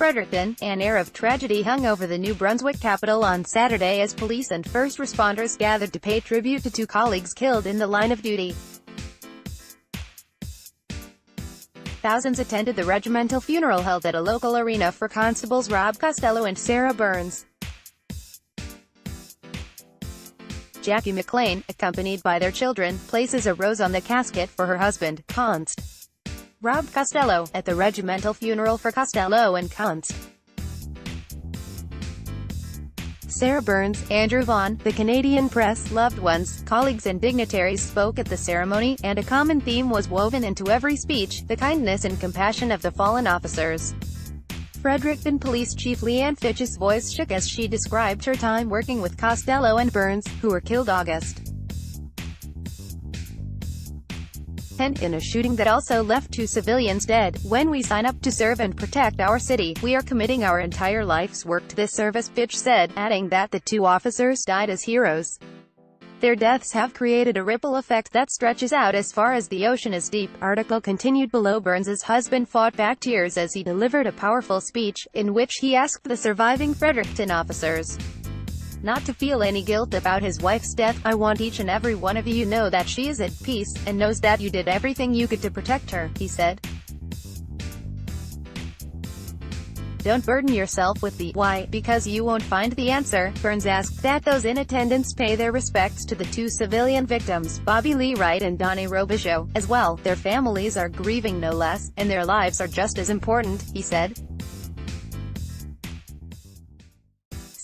Fredericton, an air of tragedy hung over the New Brunswick capital on Saturday as police and first responders gathered to pay tribute to two colleagues killed in the line of duty. Thousands attended the regimental funeral held at a local arena for Constables Rob Costello and Sarah Burns. Jackie McLean, accompanied by their children, places a rose on the casket for her husband, Const. Rob Costello, at the regimental funeral for Costello and Const. Sarah Burns, Andrew Vaughan, the Canadian press, loved ones, colleagues and dignitaries spoke at the ceremony, and a common theme was woven into every speech: the kindness and compassion of the fallen officers. Fredericton Police Chief Leanne Fitch's voice shook as she described her time working with Costello and Burns, who were killed August 10 in a shooting that also left 2 civilians dead. "When we sign up to serve and protect our city, we are committing our entire life's work to this service," Fitch said, adding that the 2 officers died as heroes. Their deaths have created a ripple effect that stretches out as far as the ocean is deep. Article continued below. Burns's husband fought back tears as he delivered a powerful speech, in which he asked the surviving Fredericton officers not to feel any guilt about his wife's death. "I want each and every one of you to know that she is at peace, and knows that you did everything you could to protect her," he said. "Don't burden yourself with the why, because you won't find the answer." Burns asked that those in attendance pay their respects to the 2 civilian victims, Bobby Lee Wright and Donnie Robichaud, as well. "Their families are grieving no less, and their lives are just as important," he said.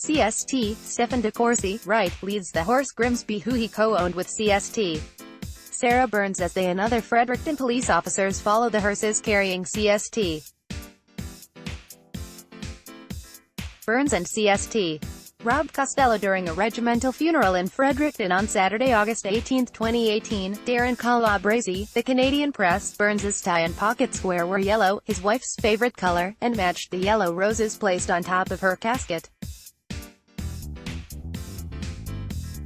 CST, Stephen DeCourcy, Wright, leads the horse Grimsby, who he co-owned with CST. Sarah Burns as they and other Fredericton police officers follow the hearses carrying CST. Burns and CST. Rob Costello during a regimental funeral in Fredericton on Saturday, August 18, 2018. Darren Calabrese, the Canadian press. Burns's tie and pocket square were yellow, his wife's favorite color, and matched the yellow roses placed on top of her casket.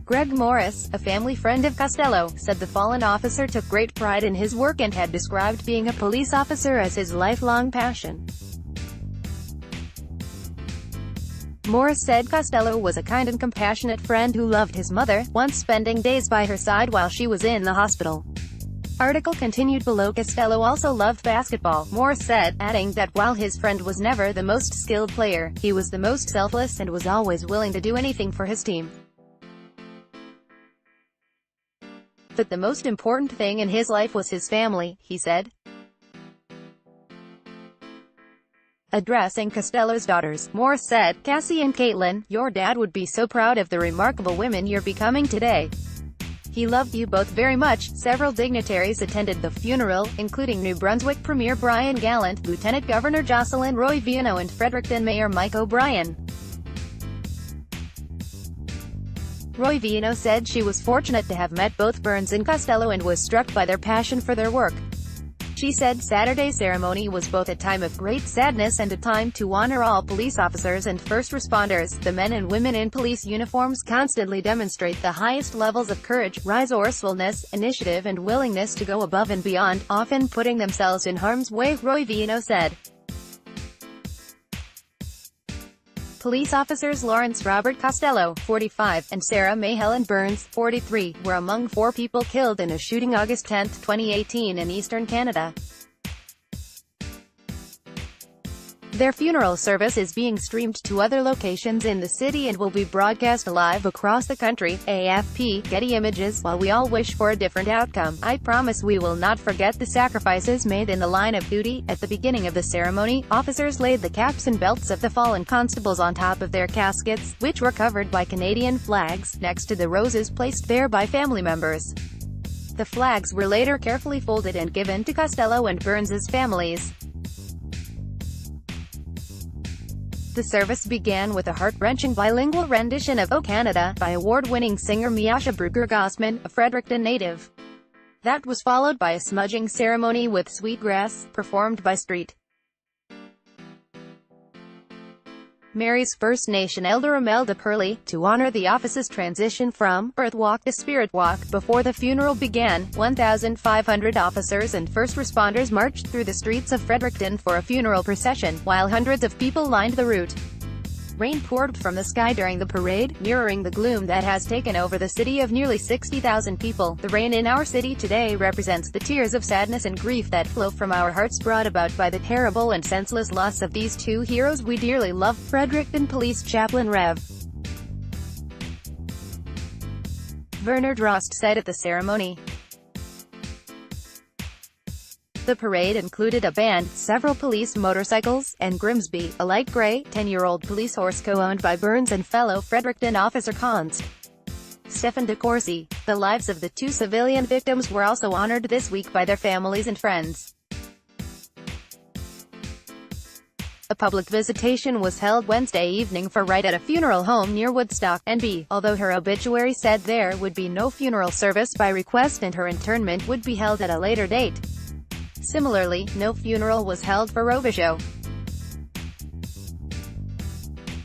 Greg Morris, a family friend of Costello, said the fallen officer took great pride in his work and had described being a police officer as his lifelong passion. Morris said Costello was a kind and compassionate friend who loved his mother, once spending days by her side while she was in the hospital. Article continued below. Costello also loved basketball, Morris said, adding that while his friend was never the most skilled player, he was the most selfless and was always willing to do anything for his team. But the most important thing in his life was his family, he said. Addressing Costello's daughters, Morris said, "Cassie and Caitlin, your dad would be so proud of the remarkable women you're becoming today. He loved you both very much." Several dignitaries attended the funeral, including New Brunswick Premier Brian Gallant, Lieutenant Governor Jocelyn Roy Viano and Fredericton Mayor Mike O'Brien. Roy Viano said she was fortunate to have met both Burns and Costello and was struck by their passion for their work. She said Saturday's ceremony was both a time of great sadness and a time to honor all police officers and first responders. "The men and women in police uniforms constantly demonstrate the highest levels of courage, resourcefulness, initiative and willingness to go above and beyond, often putting themselves in harm's way," Roy Viano said. Police officers Lawrence Robert Costello, 45, and Sarah May Helen Burns, 43, were among 4 people killed in a shooting August 10, 2018 in eastern Canada. Their funeral service is being streamed to other locations in the city and will be broadcast live across the country. AFP, Getty Images. "While we all wish for a different outcome, I promise we will not forget the sacrifices made in the line of duty." At the beginning of the ceremony, officers laid the caps and belts of the fallen constables on top of their caskets, which were covered by Canadian flags, next to the roses placed there by family members. The flags were later carefully folded and given to Costello and Burns's families. The service began with a heart-wrenching bilingual rendition of "O Canada" by award-winning singer Miasha Brugger-Gossman, a Fredericton native. That was followed by a smudging ceremony with "Sweetgrass," performed by Street Mary's First Nation elder Imelda Purley, to honor the office's transition from Earth Walk to Spirit Walk. Before the funeral began, 1,500 officers and first responders marched through the streets of Fredericton for a funeral procession, while hundreds of people lined the route. Rain poured from the sky during the parade, mirroring the gloom that has taken over the city of nearly 60,000 people. The rain in our city today represents the tears of sadness and grief that flow from our hearts, brought about by the terrible and senseless loss of these two heroes we dearly love. Fredericton Police Chaplain Rev. Werner Drost said at the ceremony. The parade included a band, several police motorcycles, and Grimsby, a light grey, 10-year-old police horse co-owned by Burns and fellow Fredericton officer Const. Stephen de Courcy. The lives of the two civilian victims were also honoured this week by their families and friends. A public visitation was held Wednesday evening for Wright at a funeral home near Woodstock, NB, although her obituary said there would be no funeral service by request and her interment would be held at a later date. Similarly, no funeral was held for Robichaud.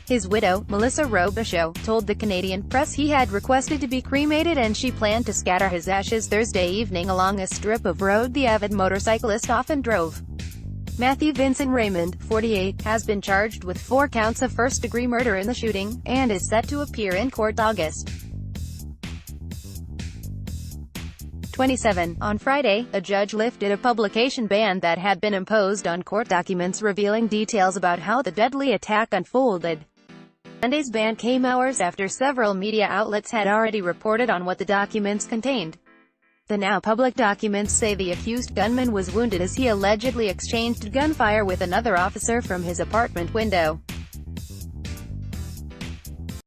His widow, Melissa Robichaud, told the Canadian press he had requested to be cremated and she planned to scatter his ashes Thursday evening along a strip of road the avid motorcyclist often drove. Matthew Vincent Raymond, 48, has been charged with 4 counts of first-degree murder in the shooting, and is set to appear in court August 27. On Friday, a judge lifted a publication ban that had been imposed on court documents revealing details about how the deadly attack unfolded. Monday's ban came hours after several media outlets had already reported on what the documents contained. The now public documents say the accused gunman was wounded as he allegedly exchanged gunfire with another officer from his apartment window.